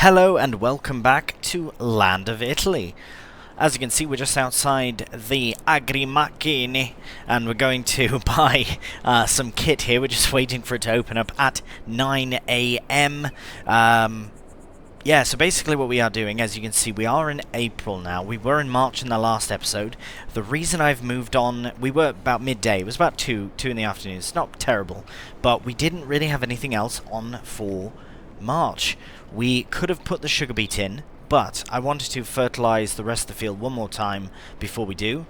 Hello and welcome back to Land of Italy. As you can see, we're just outside the Agrimacchine and we're going to buy some kit here. We're just waiting for it to open up at 9 AM. Yeah, so basically what we are doing, as you can see, we are in April now. We were in March in the last episode. The reason I've moved on, we were about midday. It was about 2 in the afternoon. It's not terrible, but we didn't really have anything else on for March. We could have put the sugar beet in, but I wanted to fertilize the rest of the field one more time before we do,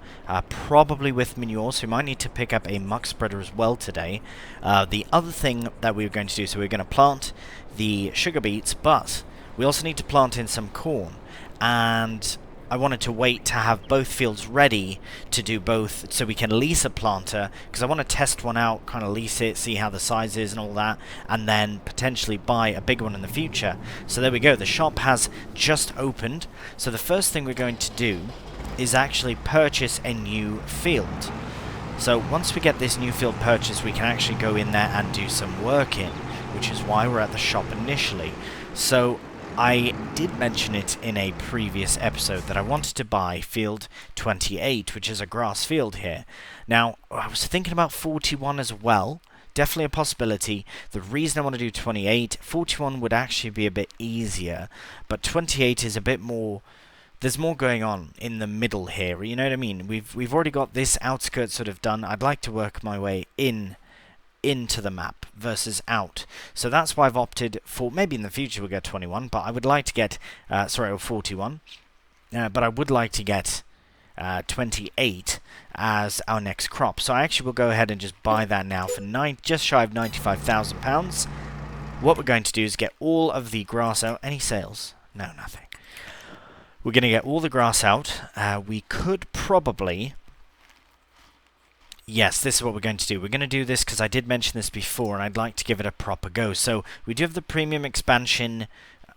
probably with manure, so we might need to pick up a muck spreader as well today. The other thing that we were going to do, so we're going to plant the sugar beets, but we also need to plant in some corn, and I wanted to wait to have both fields ready to do both so we can lease a planter, because I want to test one out, kind of lease it, see how the size is and all that, and then potentially buy a big one in the future. So there we go, the shop has just opened, so the first thing we're going to do is actually purchase a new field. So once we get this new field purchased, we can actually go in there and do some work in, which is why we're at the shop initially. So I did mention it in a previous episode that I wanted to buy field 28, which is a grass field here. Now, I was thinking about 41 as well. Definitely a possibility. The reason I want to do 28, 41 would actually be a bit easier, but 28 is a bit more. There's more going on in the middle here, you know what I mean? We've already got this outskirt sort of done. I'd like to work my way into the map versus out. So that's why I've opted for, maybe in the future we'll get 21, but I would like to get, or 41, but I would like to get 28 as our next crop. So I actually will go ahead and just buy that now for just shy of £95,000. What we're going to do is get all of the grass out. Any sales? No, nothing. We're going to get all the grass out. We could probably... Yes, this is what we're going to do. We're going to do this because I did mention this before and I'd like to give it a proper go. So we do have the premium expansion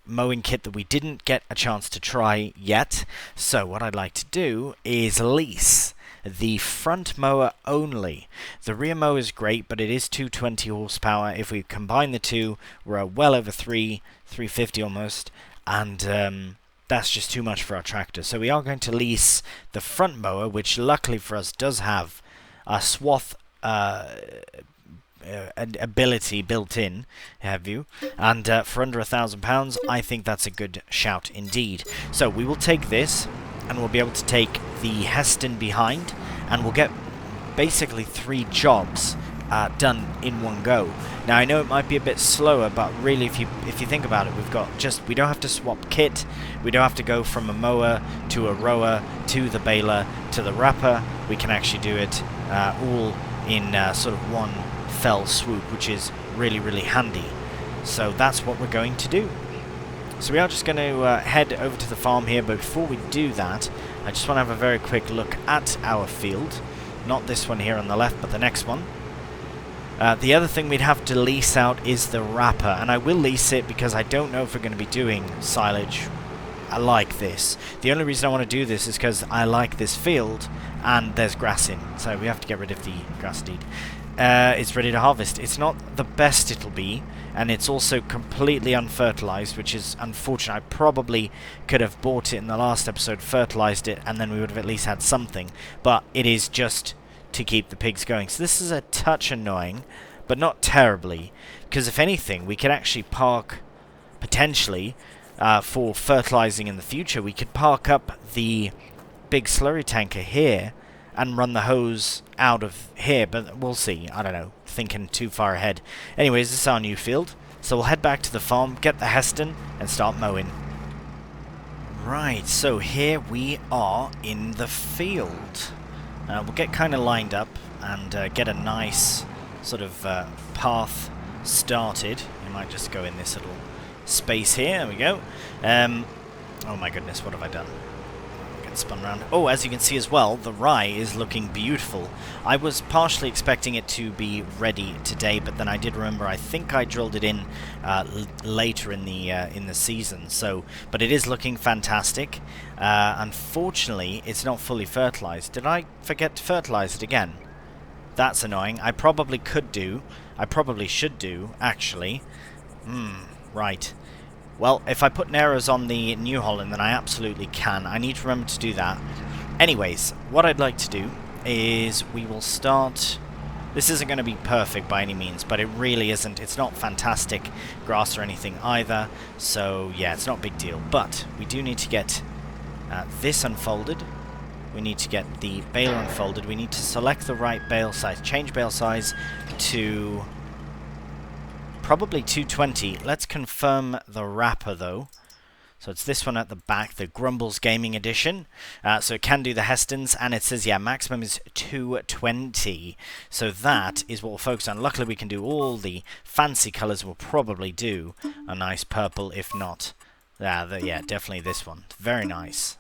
mowing kit that we didn't get a chance to try yet. So what I'd like to do is lease the front mower only. The rear mower is great, but it is 220 horsepower. If we combine the two, we're well over 350 almost, and that's just too much for our tractor. So we are going to lease the front mower, which luckily for us does have a swath ability built in, have you? And for under £1,000, I think that's a good shout indeed. So we will take this, and we'll be able to take the Heston behind, and we'll get basically 3 jobs done in one go. Now I know it might be a bit slower, but really if you think about it, we don't have to swap kit, we don't have to go from a mower to a rower to the baler to the wrapper. We can actually do it all in sort of one fell swoop, which is really, really handy. So that's what we're going to do. So we are just going to head over to the farm here, but before we do that, I just want to have a very quick look at our field. Not this one here on the left, but the next one. The other thing we'd have to lease out is the wrapper, and I will lease it because I don't know if we're going to be doing silage. I like this. The only reason I want to do this is because I like this field and there's grass in, so we have to get rid of the grass indeed. It's ready to harvest. It's not the best it'll be, and it's also completely unfertilized, which is unfortunate. I probably could have bought it in the last episode, fertilized it, and then we would have at least had something, but it is just to keep the pigs going. So this is a touch annoying, but not terribly, because if anything, we could actually park, potentially, for fertilizing in the future, we could park up the big slurry tanker here and run the hose out of here, but we'll see. I don't know, thinking too far ahead. Anyways, this is our new field, so we'll head back to the farm, get the Heston, and start mowing. Right, so here we are in the field. We'll get kind of lined up and get a nice sort of path started. You might just go in this little space here. There we go. Oh my goodness, what have I done? Get spun around. Oh, as you can see as well, the rye is looking beautiful. I was partially expecting it to be ready today, but then I did remember I think I drilled it in later in the season. So, but it is looking fantastic. Unfortunately, it's not fully fertilized. Did I forget to fertilize it again? That's annoying. I probably could do. I probably should do, actually. Right. Well, if I put Narrows on the New Holland, then I absolutely can. I need to remember to do that. Anyways, what I'd like to do is we will start... This isn't going to be perfect by any means, but it really isn't. It's not fantastic grass or anything either, so yeah, it's not a big deal. But we do need to get this unfolded. We need to get the baler unfolded. We need to select the right bale size. Change bale size to... probably 220. Let's confirm the wrapper though. So it's this one at the back, the Grumbles Gaming Edition. So it can do the Hestons, and it says, yeah, maximum is 220. So that is what we'll focus on. Luckily we can do all the fancy colours. We'll probably do a nice purple, if not. Yeah, definitely this one. Very nice.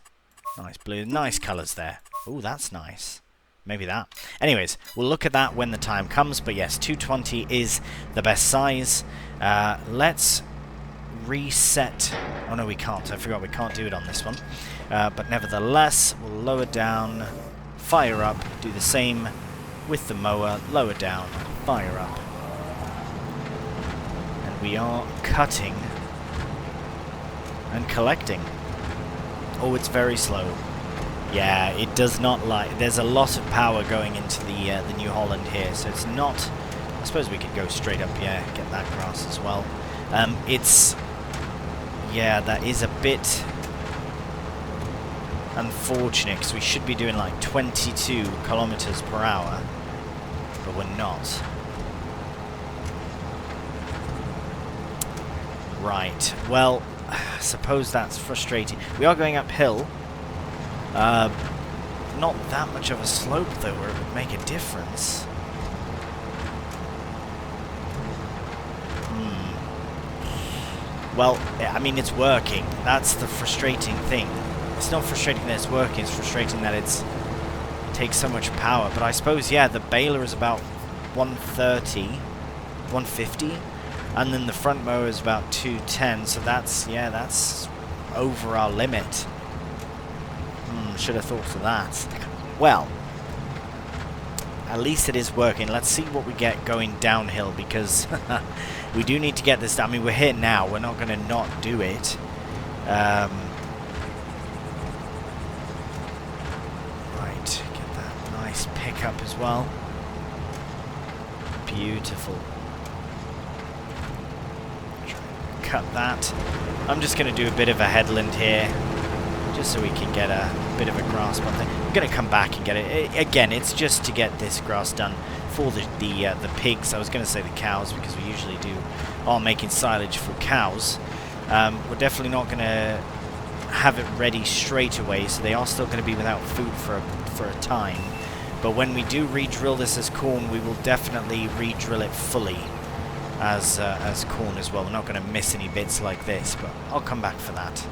Nice blue, nice colours there. Ooh, that's nice. Maybe that. Anyways, we'll look at that when the time comes. But yes, 220 is the best size. Let's reset. Oh no, we can't. I forgot we can't do it on this one. But nevertheless, we'll lower down, fire up, do the same with the mower, lower down, fire up. And we are cutting and collecting. Oh, it's very slow. Yeah, it does not like... There's a lot of power going into the New Holland here, so it's not... I suppose we could go straight up, yeah, get that grass as well. It's... Yeah, that is a bit unfortunate, because we should be doing like 22 kilometers per hour, but we're not. Right, well, I suppose that's frustrating. We are going uphill. Not that much of a slope though, where it would make a difference. Well, I mean, it's working. That's the frustrating thing. It's not frustrating that it's working, it's frustrating that it takes so much power. But I suppose, yeah, the baler is about 130, 150, and then the front mower is about 210, so that's, yeah, that's over our limit. Should have thought of that. Well, at least it is working. Let's see what we get going downhill, because we do need to get this done. I mean, we're here now. We're not going to not do it. Right, get that nice pickup as well. Beautiful. Cut that. I'm just going to do a bit of a headland here, just so we can get a bit of a grasp on things. I'm going to come back and get it. Again, it's just to get this grass done for the pigs. I was going to say the cows, because we usually are making silage for cows. We're definitely not going to have it ready straight away, so they are still going to be without food for a time. But when we do re-drill this as corn, we will definitely re-drill it fully as corn as well. We're not going to miss any bits like this, but I'll come back for that.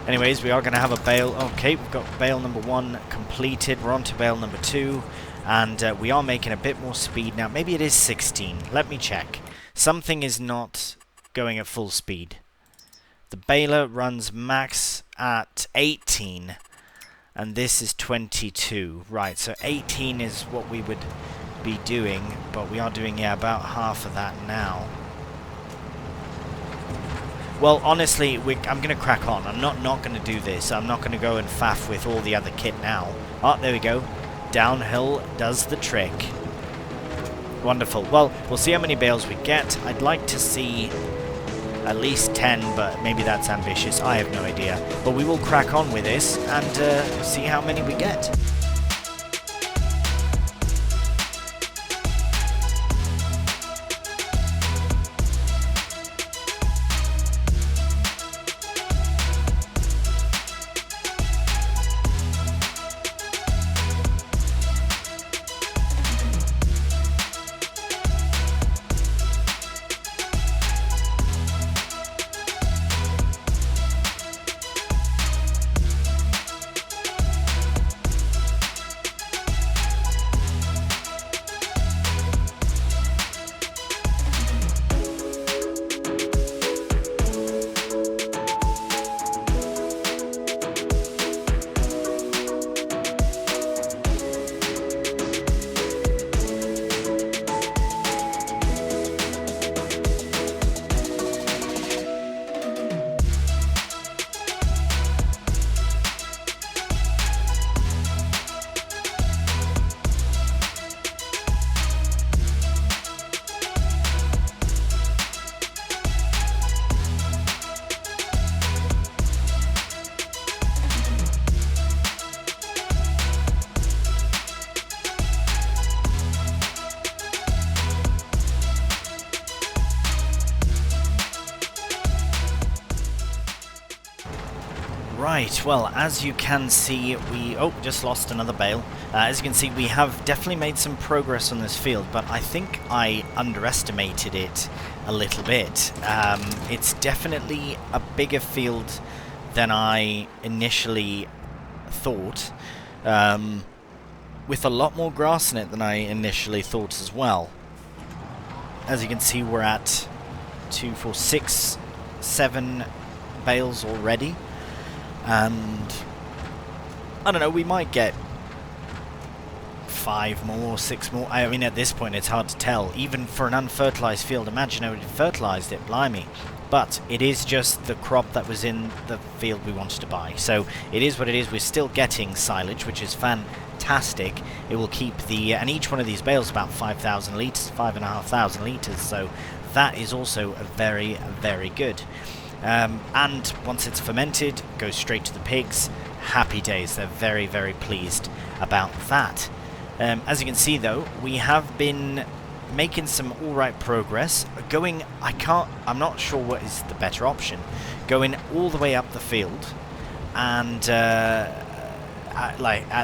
Anyways, we are going to have a bale. Okay, we've got bale number 1 completed. We're on to bale number 2, and we are making a bit more speed now. Maybe it is 16. Let me check. Something is not going at full speed. The baler runs max at 18, and this is 22. Right, so 18 is what we would be doing, but we are doing, yeah, about half of that now. Well, honestly, I'm going to crack on. I'm not going to do this. I'm not going to go and faff with all the other kit now. Oh, there we go. Downhill does the trick. Wonderful. Well, we'll see how many bales we get. I'd like to see at least 10, but maybe that's ambitious. I have no idea. But we will crack on with this and see how many we get. Right, well, as you can see, we... Oh, just lost another bale. As you can see, we have definitely made some progress on this field, but I think I underestimated it a little bit. It's definitely a bigger field than I initially thought, with a lot more grass in it than I initially thought as well. As you can see, we're at 2, 4, 6, 7 bales already. And I don't know, we might get 5 more, 6 more. I mean, at this point it's hard to tell. Even for an unfertilized field, imagine I would have fertilized it, blimey. But it is just the crop that was in the field we wanted to buy. So it is what it is. We're still getting silage, which is fantastic. It will keep the... and each one of these bales about 5,000 litres, 5,500 litres. So that is also very, very good. And once it's fermented, goes straight to the pigs. Happy days. They're very, very pleased about that. As you can see, though, we have been making some alright progress. I'm not sure what is the better option. Going all the way up the field and at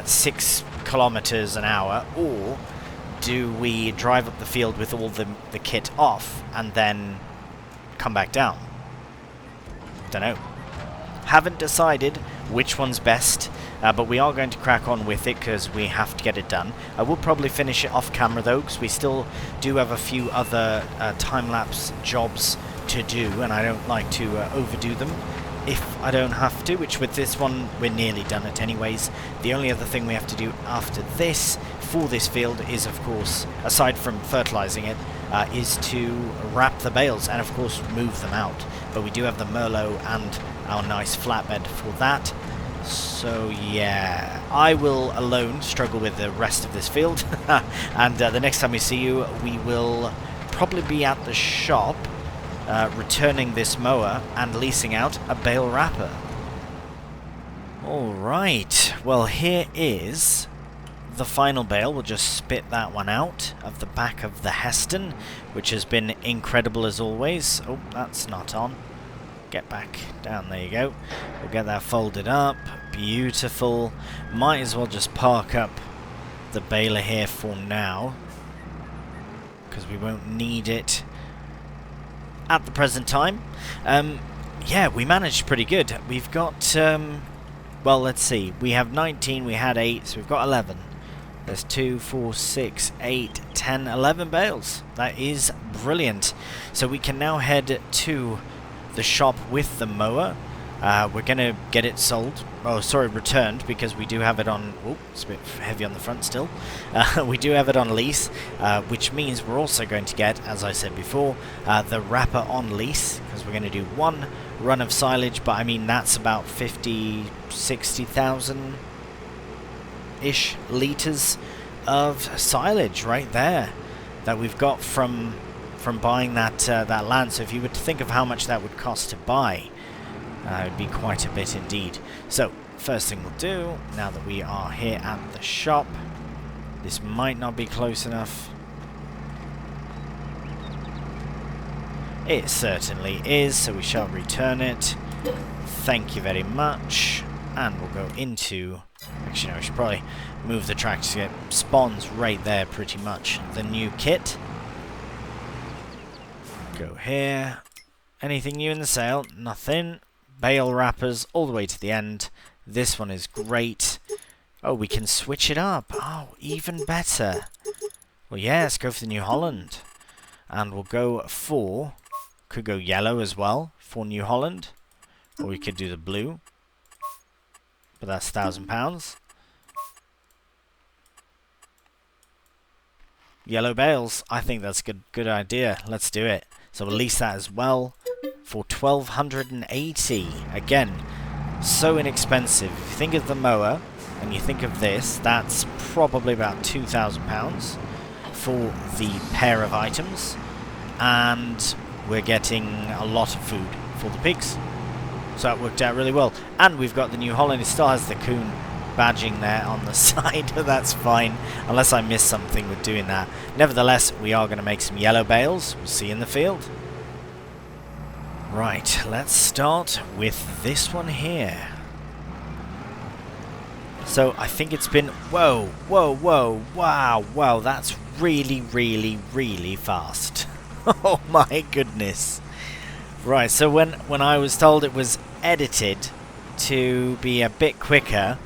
6 kilometers an hour, or do we drive up the field with all the kit off and then come back down? Don't know. Haven't decided which one's best, but we are going to crack on with it because we have to get it done. I will probably finish it off camera though, because we still do have a few other time-lapse jobs to do, and I don't like to overdo them if I don't have to, which with this one we're nearly done it anyways. The only other thing we have to do after this for this field is, of course, aside from fertilizing it, is to wrap the bales and of course move them out. But we do have the Merlot and our nice flatbed for that. So yeah, I will alone struggle with the rest of this field. And the next time we see you, we will probably be at the shop returning this mower and leasing out a bale wrapper. Alright, well here is the final bale. We'll just spit that one out of the back of the Heston, which has been incredible as always. Oh, that's not on. Get back down, there you go. We'll get that folded up. Beautiful. Might as well just park up the baler here for now, because we won't need it at the present time. Yeah, we managed pretty good. We've got, well, let's see. We have 19, we had 8, so we've got 11. There's 2, 4, 6, 8, 10, 11 bales. That is brilliant. So we can now head to the shop with the mower. We're going to get it sold. Oh, sorry, returned, because we do have it on... Oh, it's a bit heavy on the front still. We do have it on lease, which means we're also going to get, as I said before, the wrapper on lease, because we're going to do one run of silage, but I mean, that's about 50, 60,000 ish litres of silage right there that we've got from buying that land. So if you were to think of how much that would cost to buy, it would be quite a bit indeed. So first thing we'll do, now that we are here at the shop, this might not be close enough. It certainly is, so we shall return it. Thank you very much. And we'll go into... Actually, no, I should probably move the tractor to get spawns right there, pretty much. The new kit. Go here. Anything new in the sale? Nothing. Bale wrappers all the way to the end. This one is great. Oh, we can switch it up. Oh, even better. Well, yeah, let's go for the New Holland. And we'll go for... Could go yellow as well for New Holland. Or we could do the blue. But that's £1,000. Yellow bales. I think that's a good idea. Let's do it. So we'll lease that as well for 1,280. Again, so inexpensive. If you think of the mower and you think of this, that's probably about £2,000 for the pair of items. And we're getting a lot of food for the pigs. So that worked out really well. And we've got the New Holland. It still has the coon badging there on the side. That's fine, unless I missed something with doing that. Nevertheless, we are going to make some yellow bales. We'll see you in the field. Right, let's start with this one here. So I think it's been... Whoa, whoa, whoa, wow, wow, that's really, really, really fast. Oh my goodness. Right, so when I was told it was edited to be a bit quicker,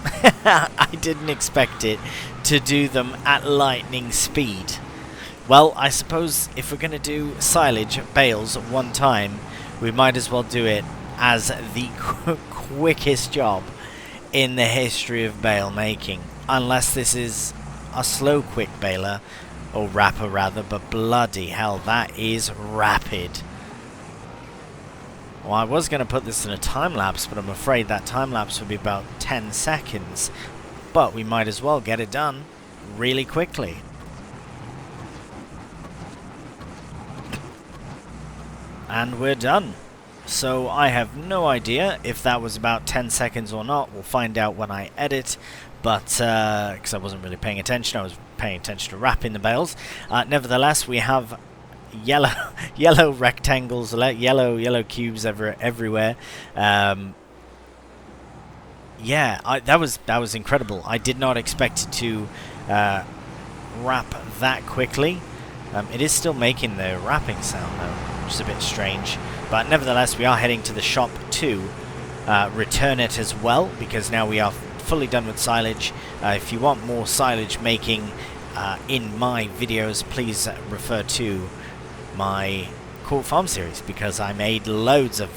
I didn't expect it to do them at lightning speed. Well, I suppose if we're going to do silage bales at one time, we might as well do it as the quickest job in the history of bale making. Unless this is a slow quick baler, or wrapper rather, but bloody hell, that is rapid. Well, I was going to put this in a time-lapse, but I'm afraid that time-lapse would be about 10 seconds. But we might as well get it done really quickly. And we're done. So I have no idea if that was about 10 seconds or not. We'll find out when I edit. But, because I wasn't really paying attention, I was paying attention to wrapping the bales. Nevertheless, we have yellow rectangles, yellow cubes everywhere. Yeah, that was incredible. I did not expect it to wrap that quickly. It is still making the wrapping sound though, which is a bit strange. But nevertheless, we are heading to the shop to return it as well, because now we are fully done with silage. If you want more silage making in my videos, please refer to my Court Farm series, because I made loads of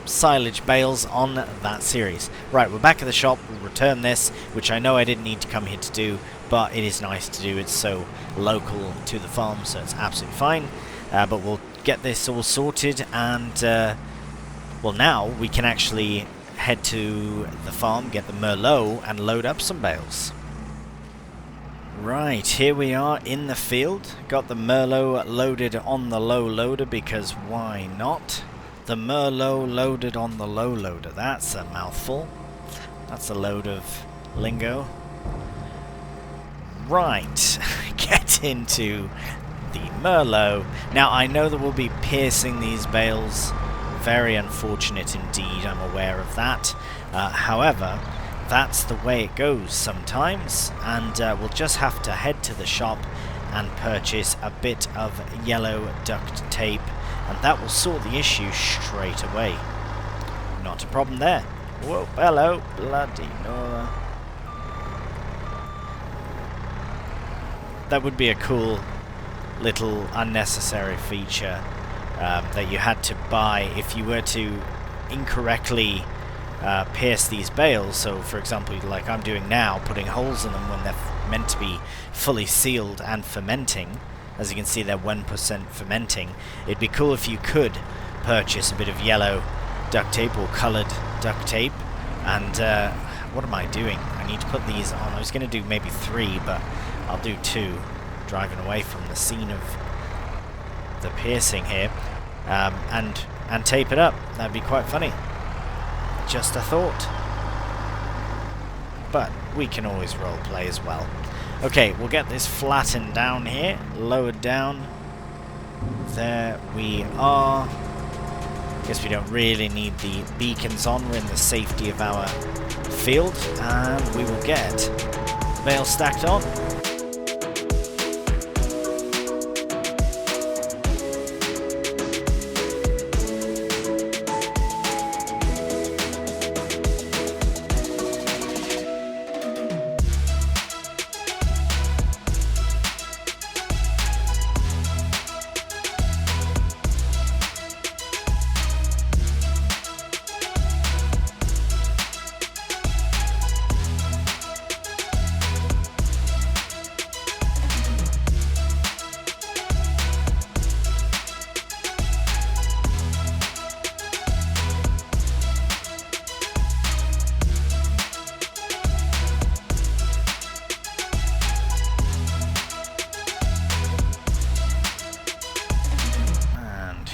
silage bales on that series. Right, we're back at the shop. We'll return this, which I know I didn't need to come here to do, but it is nice to do. It's so local to the farm, so it's absolutely fine. But we'll get this all sorted, and well, now we can actually head to the farm, get the Merlot, and load up some bales. Right, here we are in the field. Got the Merlot loaded on the low loader, because why not? The Merlot loaded on the low loader. That's a mouthful. That's a load of lingo. Right, get into the Merlot. Now, I know that we'll be piercing these bales. Very unfortunate indeed, I'm aware of that. However, that's the way it goes sometimes, and we'll just have to head to the shop and purchase a bit of yellow duct tape, and that will sort the issue straight away. Not a problem there. Whoa, hello, bloody Nora. That would be a cool little unnecessary feature that you had to buy if you were to incorrectly pierce these bales. So for example, like I'm doing now, putting holes in them when they're meant to be fully sealed and fermenting. As you can see, they're 1% fermenting. It'd be cool if you could purchase a bit of yellow duct tape or coloured duct tape. And what am I doing? I need to put these on. I was going to do maybe 3, but I'll do 2, driving away from the scene of the piercing here, and tape it up. That'd be quite funny. Just a thought. But we can always role play as well. Okay, we'll get this flattened down here, lowered down. There we are. Guess we don't really need the beacons on. We're in the safety of our field, and we will get the bale stacked on.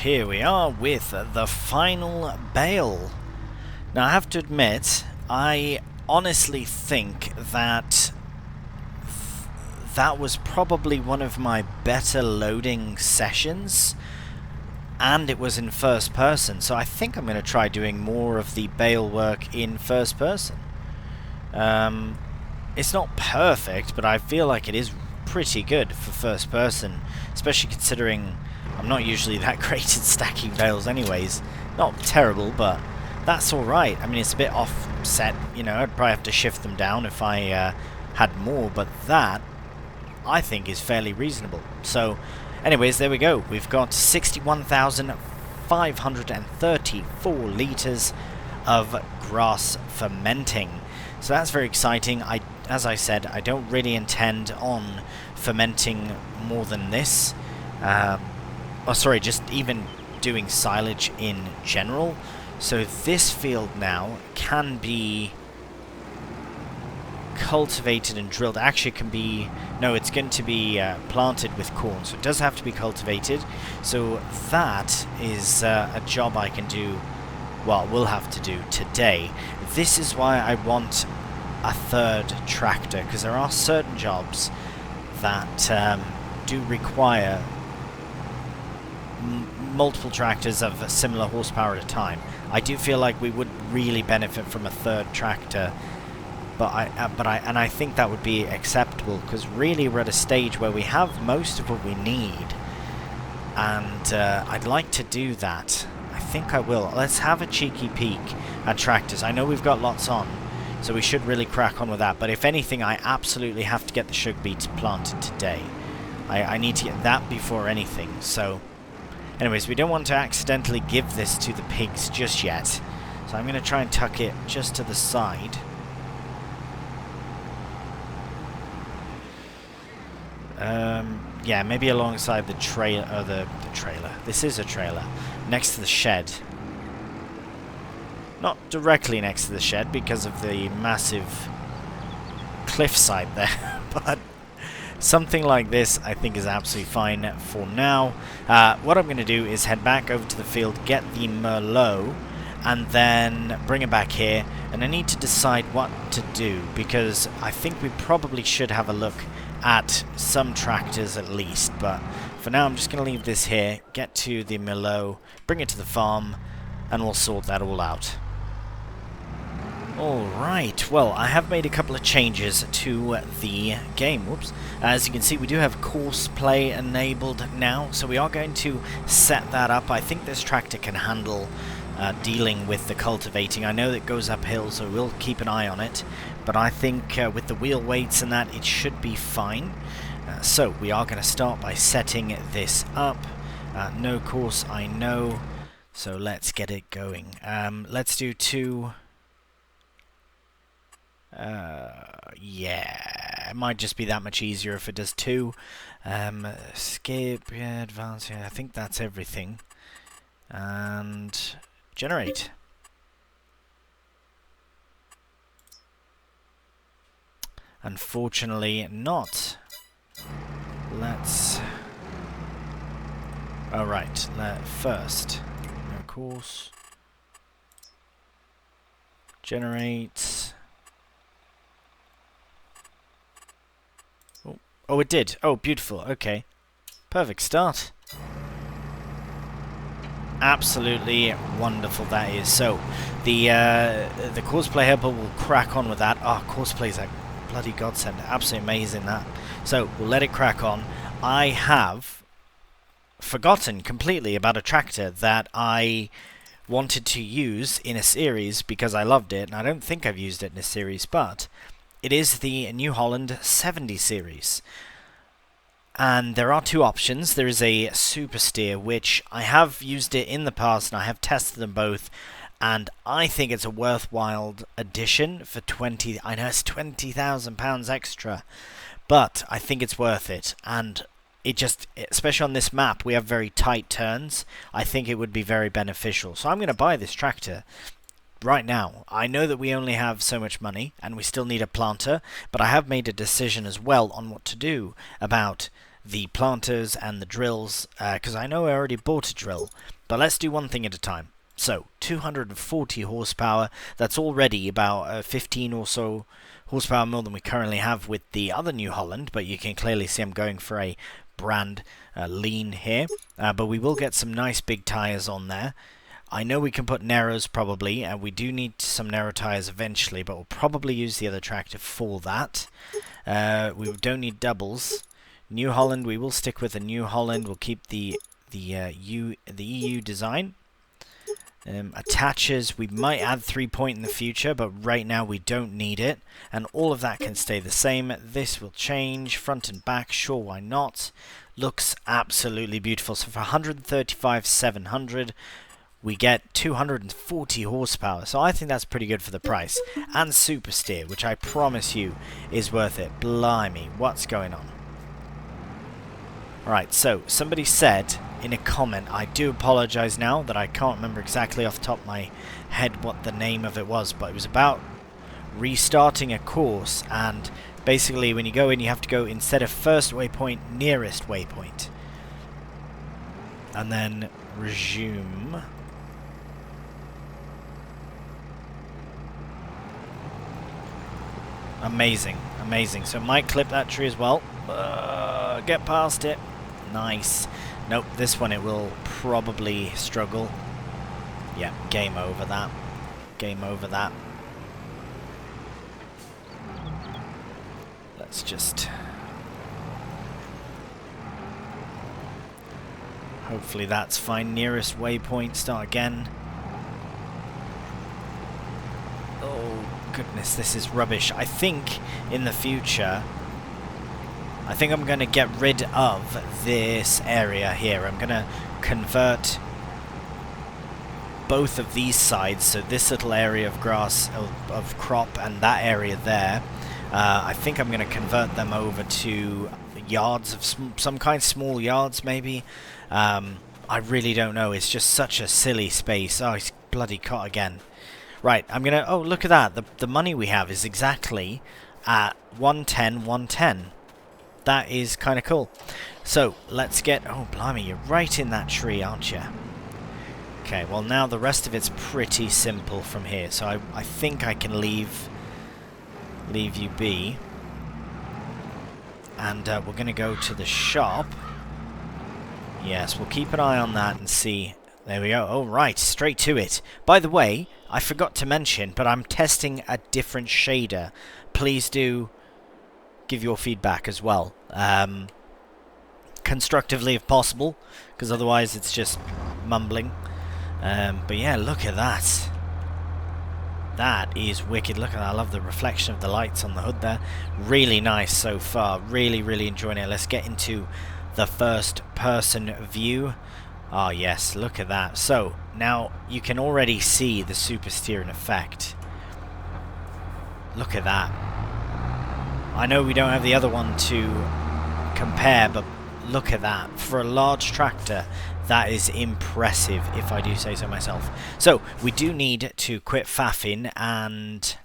Here we are with the final bale. Now I have to admit, I honestly think that that was probably one of my better loading sessions, and it was in first person, so I think I'm going to try doing more of the bale work in first person. It's not perfect, but I feel like it is pretty good for first person, especially considering I'm not usually that great at stacking bales anyways. Not terrible, but that's alright. I mean, it's a bit offset, you know, I'd probably have to shift them down if I had more, but that, I think, is fairly reasonable. So, anyways, there we go. We've got 61,534 litres of grass fermenting. So that's very exciting. As I said, I don't really intend on fermenting more than this. Just even doing silage in general. So this field now can be cultivated and drilled. Actually, it can be... No, it's going to be planted with corn, so it does have to be cultivated. So that is a job I can do, well, we'll have to do today. This is why I want a third tractor, because there are certain jobs that do require multiple tractors of a similar horsepower at a time. I do feel like we would really benefit from a third tractor, but I think that would be acceptable, because really we're at a stage where we have most of what we need, and I'd like to do that. I think I will. Let's have a cheeky peek at tractors. I know we've got lots on, so we should really crack on with that, but if anything, I absolutely have to get the sugar beets planted today. I need to get that before anything. So anyways, we don't want to accidentally give this to the pigs just yet, so I'm going to try and tuck it just to the side. Yeah, maybe alongside the trailer, the trailer. This is a trailer. Next to the shed. Not directly next to the shed because of the massive cliffside there, but something like this I think is absolutely fine for now. What I'm going to do is head back over to the field, get the Merlot, and then bring it back here, and I need to decide what to do, because I think we probably should have a look at some tractors at least, but for now I'm just going to leave this here, get to the Merlot, bring it to the farm, and we'll sort that all out. Alright, well, I have made a couple of changes to the game. Whoops. As you can see, we do have course play enabled now, so we are going to set that up. I think this tractor can handle dealing with the cultivating. I know that it goes uphill, so we'll keep an eye on it, but I think with the wheel weights and that, it should be fine. So we are going to start by setting this up. No course, I know, so let's get it going. Let's do 2... yeah, it might just be that much easier if it does 2. Skip, yeah, advance, yeah, I think that's everything. And generate. Unfortunately not. Let's... Alright, first, no course. Generate... Oh, it did. Oh, beautiful. Okay. Perfect start. Absolutely wonderful that is. So, the Courseplay helper will crack on with that. Oh, Courseplay's a bloody godsend. Absolutely amazing, that. So, we'll let it crack on. I have forgotten completely about a tractor that I wanted to use in a series because I loved it, and I don't think I've used it in a series, but... it is the New Holland 70 series. And there are 2 options. There is a Super Steer, which I have used it in the past, and I have tested them both, and I think it's a worthwhile addition for 20... I know it's £20,000 extra, but I think it's worth it. And it just, especially on this map, we have very tight turns. I think it would be very beneficial. So I'm going to buy this tractor right now. I know that we only have so much money and we still need a planter, but I have made a decision as well on what to do about the planters and the drills, because I know I already bought a drill, but let's do one thing at a time. So 240 horsepower, that's already about 15 or so horsepower more than we currently have with the other New Holland, but you can clearly see I'm going for a brand lean here, but we will get some nice big tires on there. I know we can put narrows probably, and we do need some narrow tyres eventually, but we'll probably use the other tractor for that. We don't need doubles. New Holland, we will stick with the New Holland. We'll keep the EU design. Attaches, we might add 3-point in the future, but right now we don't need it, and all of that can stay the same. This will change, front and back, sure, why not? Looks absolutely beautiful. So for 135,700, we get 240 horsepower, so I think that's pretty good for the price. And super steer, which I promise you is worth it. Blimey, what's going on? Alright, so somebody said in a comment, I do apologise now that I can't remember exactly off the top of my head what the name of it was, but it was about restarting a course, and basically when you go in you have to go, instead of first waypoint, nearest waypoint, and then resume. Amazing, amazing. So might clip that tree as well. Get past it. Nice. Nope, this one it will probably struggle. Yeah, game over that. Game over that. Let's just... hopefully that's fine. Nearest waypoint, start again. Oh goodness, this is rubbish. I think in the future, I think I'm going to get rid of this area here. I'm going to convert both of these sides, so this little area of grass, of crop, and that area there. I think I'm going to convert them over to yards of some kind, small yards maybe. I really don't know. It's just such a silly space. Oh, it's bloody caught again. Right, I'm going to... oh, look at that. The money we have is exactly at 110, 110. That is kind of cool. So, let's get... oh, blimey, you're right in that tree, aren't you? Okay, well now the rest of it's pretty simple from here. So I think I can leave you be. And we're going to go to the shop. Yes, we'll keep an eye on that and see. There we go. Oh, right, straight to it. By the way, I forgot to mention, but I'm testing a different shader. Please do give your feedback as well. Constructively if possible, because otherwise it's just mumbling. But yeah, look at that. That is wicked. Look at that. I love the reflection of the lights on the hood there. Really nice so far. Really, really enjoying it. Let's get into the first person view. Oh yes, look at that. So now you can already see the super steering effect. Look at that. I know we don't have the other one to compare, but look at that. For a large tractor, that is impressive, if I do say so myself. So, we do need to quit faffing and...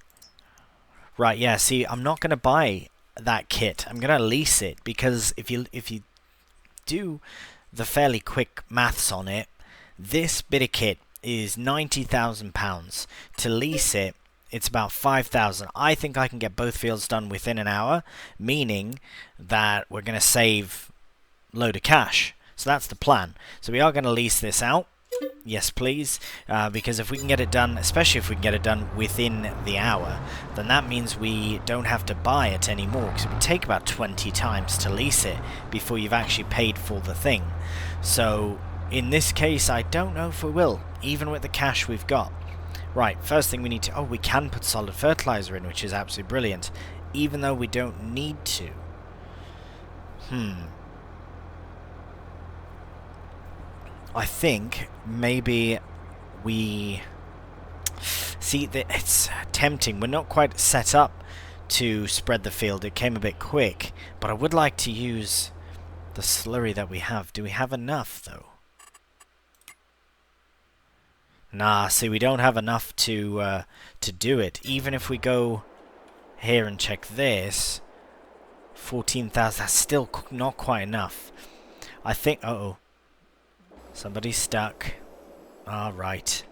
right, yeah, see, I'm not going to buy that kit. I'm going to lease it, because if you do the fairly quick maths on it, this bit of kit is £90,000. To lease it, it's about 5,000. I think I can get both fields done within an hour, meaning that we're going to save a load of cash. So that's the plan. So we are going to lease this out. Yes, please. Because if we can get it done, especially if we can get it done within the hour, then that means we don't have to buy it anymore. Because it would take about 20 times to lease it before you've actually paid for the thing. So in this case, I don't know if we will, even with the cash we've got. Right, first thing we need to... oh, we can put solid fertilizer in, which is absolutely brilliant. Even though we don't need to. I think maybe we... see, it's tempting. We're not quite set up to spread the field. It came a bit quick. But I would like to use the slurry that we have. Do we have enough, though? Nah, see, we don't have enough to do it. Even if we go here and check this, 14,000, that's still not quite enough. I think... uh-oh. Somebody's stuck. Alright.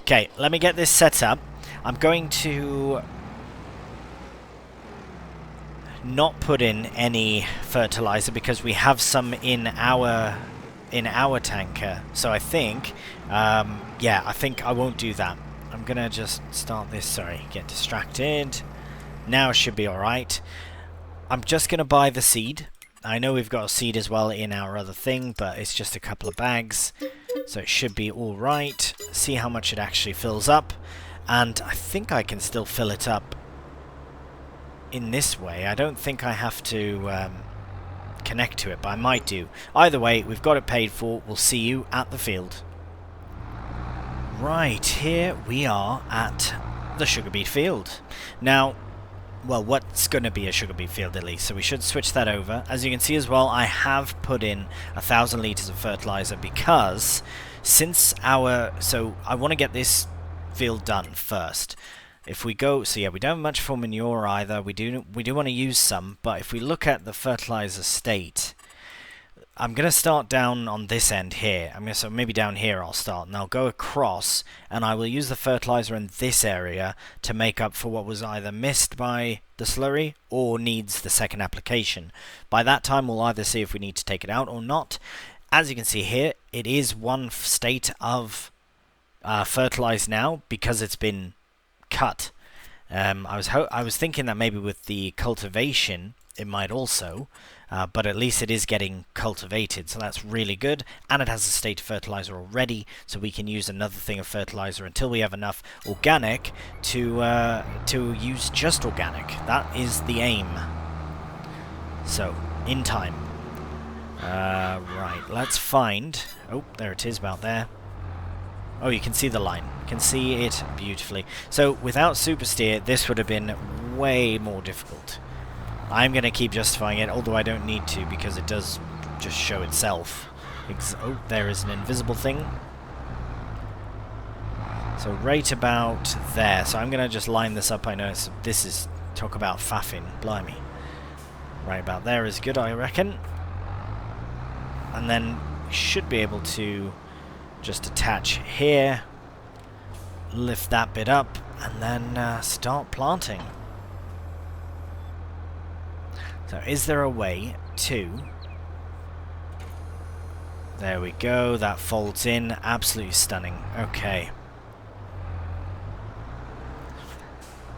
Okay, let me get this set up. I'm going to not put in any fertilizer because we have some in our tanker. So I think Yeah, I think I won't do that. I'm gonna just start this. Sorry, get distracted. Now it should be alright. I'm just gonna buy the seed. I know we've got a seed as well in our other thing, but it's just a couple of bags. So it should be alright. See how much it actually fills up. And I think I can still fill it up in this way. I don't think I have to connect to it, but I might do. Either way, we've got it paid for. We'll see you at the field. Right, here we are at the sugar beet field. Now, well, what's going to be a sugar beet field at least, so we should switch that over. As you can see as well, I have put in 1,000 litres of fertiliser because since so I want to get this field done first. If we go, so yeah, we don't have much for manure either. We do want to use some, but if we look at the fertiliser state, I'm going to start down on this end here. So maybe down here I'll start, and I'll go across, and I will use the fertilizer in this area to make up for what was either missed by the slurry or needs the second application. By that time, we'll either see if we need to take it out or not. As you can see here, it is one state of fertilized now because it's been cut. I was thinking that maybe with the cultivation it might also, but at least it is getting cultivated, so that's really good. And it has a state of fertilizer already, so we can use another thing of fertilizer until we have enough organic to use just organic. That is the aim. So in time. Right, let's find. Oh, there it is, about there. Oh, you can see the line. You can see it beautifully. So without super steer, this would have been way more difficult. I'm going to keep justifying it, although I don't need to, because it does just show itself. Oh, there is an invisible thing. So right about there. So I'm going to just line this up. I know this is, talk about faffing, blimey. Right about there is good, I reckon. And then should be able to just attach here, lift that bit up, and then start planting. So is there a way to... There we go, that folds in, absolutely stunning. Okay.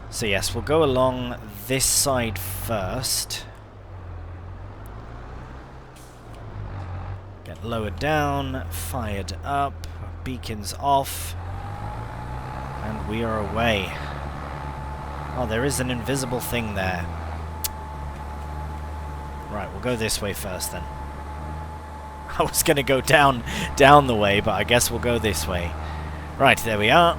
So yes, we'll go along this side first. Get lowered down, fired up, beacons off, and we are away. Oh, there is an invisible thing there. Right, we'll go this way first then. I was going to go down the way, but I guess we'll go this way. Right, there we are.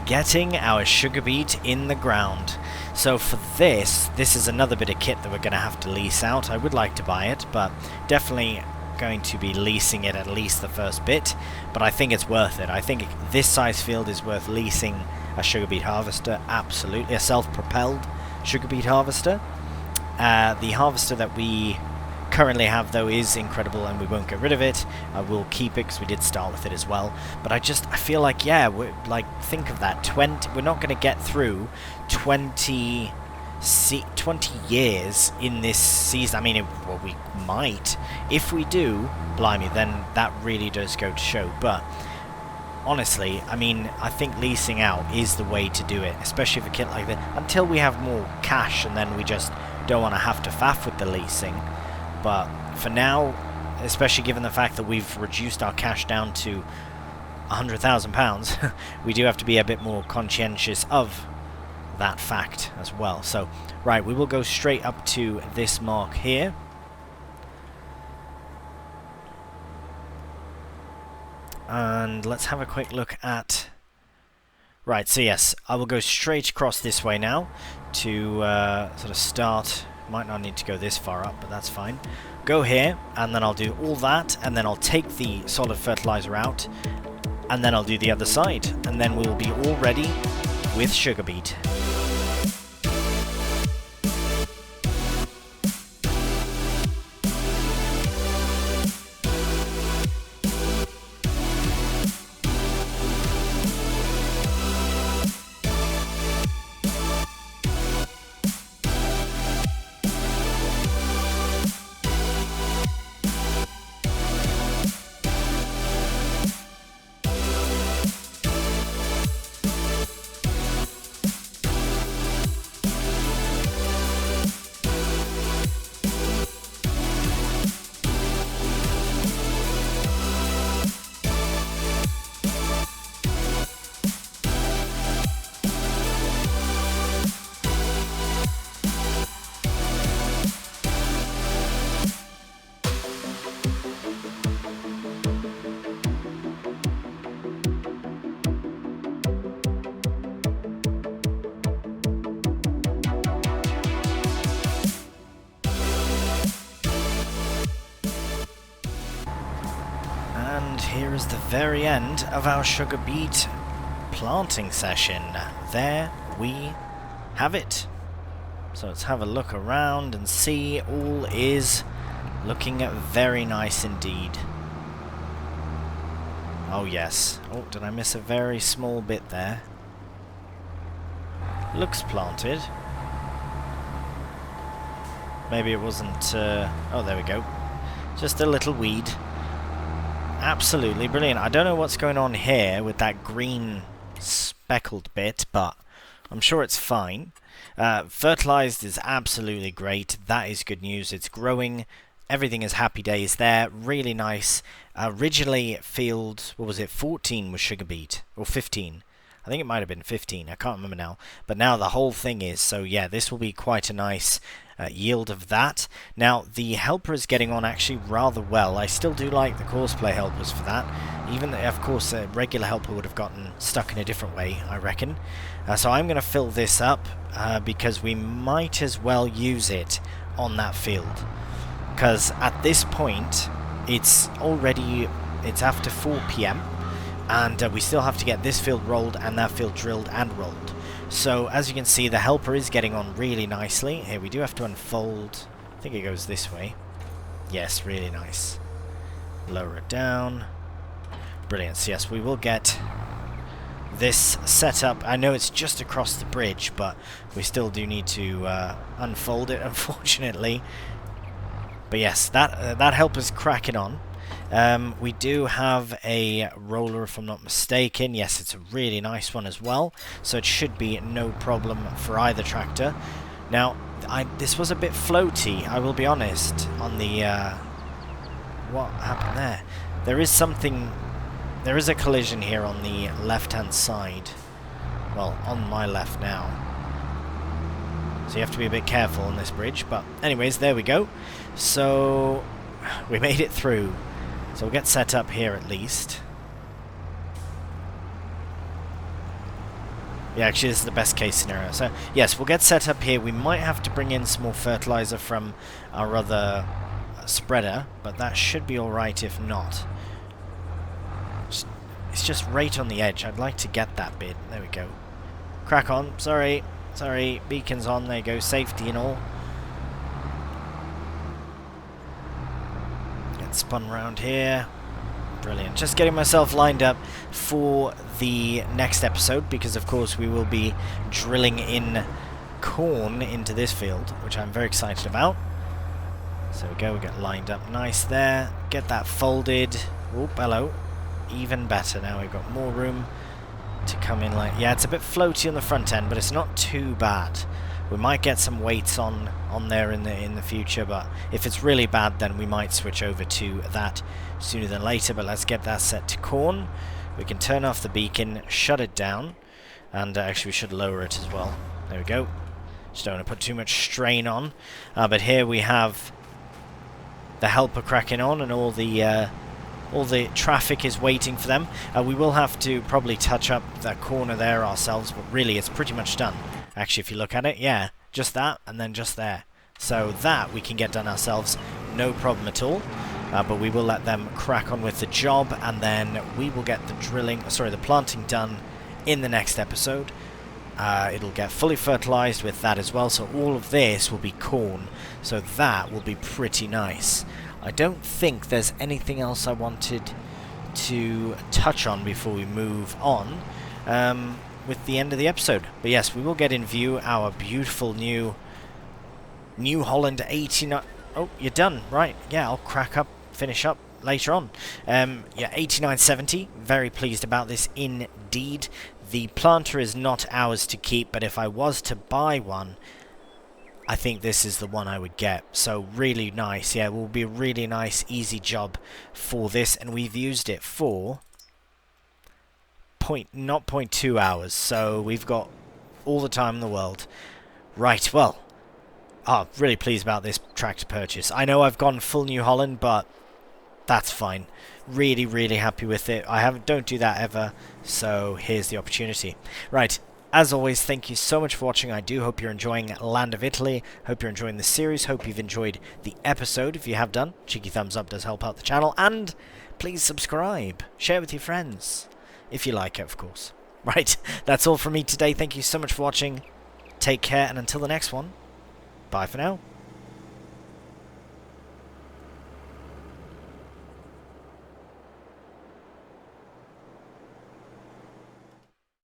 Getting our sugar beet in the ground. So for this is another bit of kit that we're going to have to lease out. I would like to buy it, but definitely going to be leasing it at least the first bit. But I think it's worth it. I think this size field is worth leasing a sugar beet harvester. Absolutely. A self-propelled sugar beet harvester. The harvester that we currently have, though, is incredible, and we won't get rid of it. We'll keep it because we did start with it as well. But I feel like, yeah, think of that. We're not going to get through 20 years in this season. I mean, well, we might. If we do, blimey, then that really does go to show. But honestly, I mean, I think leasing out is the way to do it, especially for a kit like that, until we have more cash, and then we just don't want to have to faff with the leasing. But for now, especially given the fact that we've reduced our cash down to £100,000, we do have to be a bit more conscientious of that fact as well. So, right, we will go straight up to this mark here. And let's have a quick look at... Right, so yes, I will go straight across this way now to sort of start. Might not need to go this far up, but that's fine. Go here, and then I'll do all that, and then I'll take the solid fertilizer out, and then I'll do the other side, and then we'll be all ready with sugar beet. here is the very end of our sugar beet planting session. There we have it. So let's have a look around and see. All is looking very nice indeed. Oh yes. Oh, did I miss a very small bit there? Looks planted. Maybe it wasn't... oh, there we go. Just a little weed. Absolutely brilliant. I don't know what's going on here with that green speckled bit, but I'm sure it's fine. Fertilized is absolutely great. That is good news. It's growing. Everything is happy days there. Really nice. Originally field, what was it, 14 was sugar beet, or 15. I think it might have been 15, I can't remember now. But now the whole thing is, so yeah, this will be quite a nice yield of that. Now, the helper is getting on actually rather well. I still do like the courseplay helpers for that. Even, of course, a regular helper would have gotten stuck in a different way, I reckon. So I'm going to fill this up because we might as well use it on that field. Because at this point, it's after 4 PM. And we still have to get this field rolled and that field drilled and rolled. So as you can see, the helper is getting on really nicely. Here, we do have to unfold. I think it goes this way. Yes, really nice. Lower it down. Brilliant. So yes, we will get this set up. I know it's just across the bridge, but we still do need to unfold it, unfortunately. But yes, that helper's cracking on. We do have a roller, if I'm not mistaken. Yes, it's a really nice one as well, so it should be no problem for either tractor. Now, this was a bit floaty, I will be honest, on the... what happened there? There is a collision here on the left-hand side. Well, on my left now. So you have to be a bit careful on this bridge, but anyways, there we go. So, we made it through. So we'll get set up here at least. Yeah, actually this is the best case scenario. So yes, we'll get set up here. We might have to bring in some more fertilizer from our other spreader, but that should be alright if not. It's just right on the edge. I'd like to get that bit. There we go. Crack on. Sorry. Beacon's on. There you go. Safety and all. Spun round here. Brilliant. Just getting myself lined up for the next episode, because of course we will be drilling in corn into this field, which I'm very excited about. So we go, we get lined up nice there. Get that folded. Oh, hello. Even better. Now we've got more room to come in. Like, yeah, it's a bit floaty on the front end, but it's not too bad. We might get some weights on there in the future, but if it's really bad, then we might switch over to that sooner than later. But let's get that set to corn. We can turn off the beacon, shut it down, and actually we should lower it as well. There we go. Just don't want to put too much strain on. But here we have the helper cracking on, and all the traffic is waiting for them. We will have to probably touch up that corner there ourselves, but really it's pretty much done. Actually, if you look at it, yeah, just that, and then just there. So that we can get done ourselves, no problem at all. But we will let them crack on with the job, and then we will get the planting done in the next episode. It'll get fully fertilized with that as well, so all of this will be corn. So that will be pretty nice. I don't think there's anything else I wanted to touch on before we move on. With the end of the episode. But yes, we will get in view our beautiful New Holland 89... Oh, you're done. Right. Yeah, I'll finish up later on. Yeah, 8970. Very pleased about this indeed. The planter is not ours to keep, but if I was to buy one, I think this is the one I would get. So really nice. Yeah, it will be a really nice, easy job for this, and we've used it for... not 0.2 hours, so we've got all the time in the world. Right, well, really pleased about this tractor purchase. I know I've gone full New Holland, but that's fine. Really, really happy with it. Don't do that ever, so here's the opportunity. Right, as always, thank you so much for watching. I do hope you're enjoying Land of Italy. Hope you're enjoying the series. Hope you've enjoyed the episode. If you have done, cheeky thumbs up does help out the channel. And please subscribe. Share with your friends. If you like it, of course. Right, that's all from me today. Thank you so much for watching. Take care, and until the next one, bye for now.